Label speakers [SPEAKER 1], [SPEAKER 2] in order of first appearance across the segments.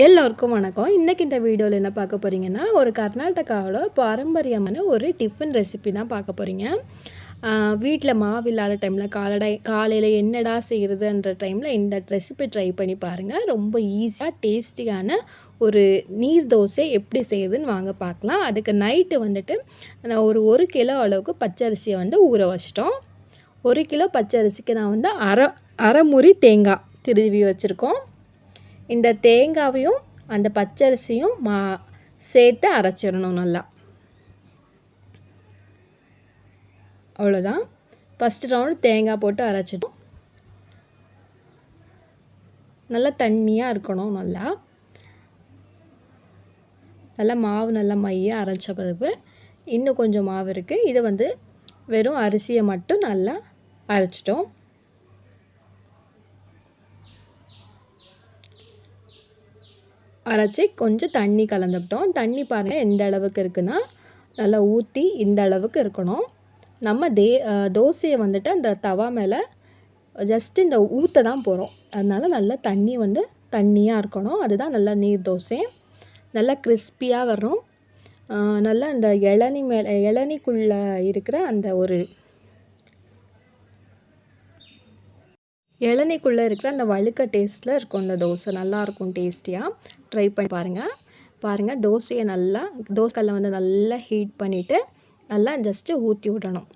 [SPEAKER 1] எல்லோருக்கும் வணக்கம். இன்றைக்கி இந்த வீடியோவில் என்ன பார்க்க போகிறீங்கன்னா, ஒரு கர்நாடகாவோட பாரம்பரியமான ஒரு டிஃபன் ரெசிபி தான் பார்க்க போகிறீங்க. வீட்டில் மாவு இல்லாத டைமில் காலையில் என்னடா செய்கிறதுன்ற டைமில் இந்த ரெசிபி ட்ரை பண்ணி பாருங்கள். ரொம்ப ஈஸியாக டேஸ்டியான ஒரு நீர் தோசை எப்படி செய்யுதுன்னு வாங்க பார்க்கலாம். அதுக்கு நைட்டு வந்துட்டு நான் ஒரு கிலோ அளவுக்கு பச்சரிசியை ஊற வச்சிட்டோம். 1 கிலோ பச்சரிசிக்கு நான் அரை முறி தேங்காய் திருவி வச்சுருக்கோம். இந்த தேங்காவையும் அந்த பச்சரிசியும் சேர்த்து அரைச்சிடணும் நல்லா. அவ்வளோதான். ஃபஸ்ட்டு ரவுண்ட் தேங்காய் போட்டு அரைச்சிட்டோம். நல்லா தண்ணியாக இருக்கணும். நல்லா மாவு நல்லா மையாக அரைச்ச பிறகு இன்னும் கொஞ்சம் மாவு இருக்குது. இதை வெறும் அரிசியை மட்டும் நல்லா அரைச்சிட்டோம். அரைச்சி கொஞ்சம் தண்ணி கலந்துக்கிட்டோம். தண்ணி பாருங்கள் எந்த அளவுக்கு இருக்குன்னா நல்லா ஊற்றி இந்த அளவுக்கு இருக்கணும். நம்ம தோசையை அந்த தவா மேலே ஜஸ்ட்டு இந்த ஊற்ற தான் போகிறோம். அதனால் நல்லா தண்ணி தண்ணியாக இருக்கணும். அதுதான் நல்லா நீர் தோசை. நல்லா கிறிஸ்பியாக வரும். நல்லா இந்த இளநிக்குள்ளே இருக்கிற அந்த ஒரு இளநிக்குள்ளே இருக்கிற அந்த வழுக்க டேஸ்ட்டில் இருக்கும் இந்த தோசை. நல்லாயிருக்கும் டேஸ்டியாக. ட்ரை பண்ணி பாருங்கள். தோசையை தோசைக்கல்லை நல்லா ஹீட் பண்ணிவிட்டு நல்லா ஜஸ்ட்டு ஊற்றி விடணும்.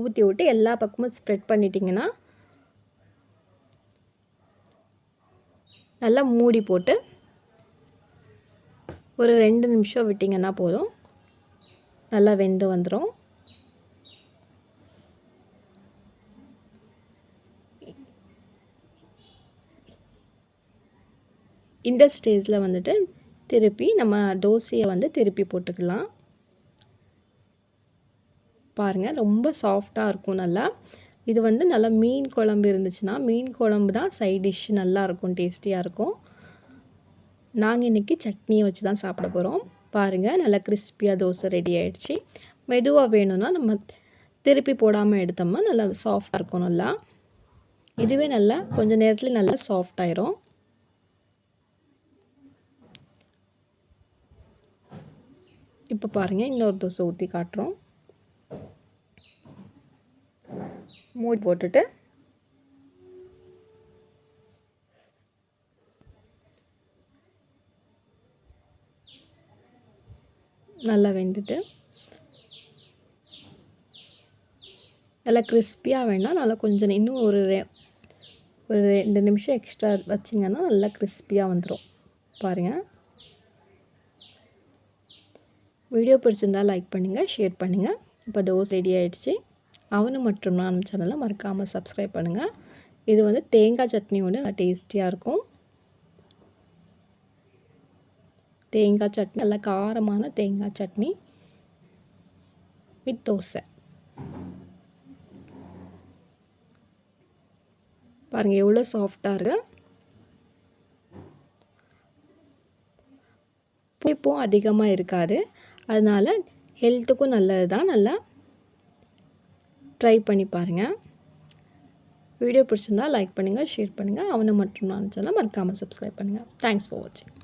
[SPEAKER 1] ஊற்றி விட்டு எல்லா பக்கமும் ஸ்ப்ரெட் பண்ணிட்டிங்கன்னா நல்லா மூடி போட்டு ஒரு 2 நிமிஷம் விட்டிங்கன்னா போதும். நல்லா வெந்து வந்துடும். இந்த ஸ்டேஜில் திருப்பி நம்ம தோசையை திருப்பி போட்டுக்கலாம். பாருங்கள், ரொம்ப சாஃப்டாக இருக்கும். நல்லா இது நல்லா மீன் குழம்பு இருந்துச்சுன்னா மீன் குழம்பு தான் சைட் டிஷ். நல்லாயிருக்கும், டேஸ்டியாக இருக்கும். நாங்கள் இன்றைக்கி சட்னியை வச்சு தான் சாப்பிட போகிறோம். பாருங்கள், நல்லா கிறிஸ்பியாக தோசை ரெடி ஆகிடுச்சு. மெதுவாக வேணும்னா நம்ம திருப்பி போடாமல் எடுத்தோம்னா நல்லா சாஃப்டாக இருக்கும். நல்லா இதுவே நல்லா கொஞ்சம் நேரத்தில் நல்லா சாஃப்டாயிரும். இப்போ பாருங்கள், இன்னொரு தோசை ஊற்றி காட்டுறோம். மூடி போட்டுட்டு நல்லா வெந்துட்டு நல்லா கிறிஸ்பியாக வேணால் நல்லா கொஞ்சம் இன்னும் ஒரு 2 நிமிஷம் எக்ஸ்ட்ரா வச்சிங்கன்னா நல்லா கிறிஸ்பியாக வந்துடும். பாருங்கள். வீடியோ பிடிச்சிருந்தால் லைக் பண்ணுங்கள், ஷேர் பண்ணுங்கள். இப்போ தோசை ரெடி ஆகிடுச்சு. அவனு மற்றும் நான் சேனலை மறக்காமல் சப்ஸ்கிரைப் பண்ணுங்கள். இது தேங்காய் சட்னியோட நல்லா டேஸ்டியாக இருக்கும். தேங்காய் சட்னி, நல்லா காரமான தேங்காய் சட்னி வித் தோசை. பாருங்கள் எவ்வளோ சாஃப்டாக இருக்குது. புளிப்பும் அதிகமாக இருக்காது. அதனால் ஹெல்த்துக்கும் நல்லது தான். நல்லா ட்ரை பண்ணி பாருங்கள். வீடியோ பிடிச்சிருந்தால் லைக் பண்ணுங்கள், ஷேர் பண்ணுங்கள். அவனை மற்றும் நான் சேனலை மறக்காமல் சப்ஸ்கிரைப் பண்ணுங்கள். தேங்க்ஸ் ஃபார் வாட்சிங்.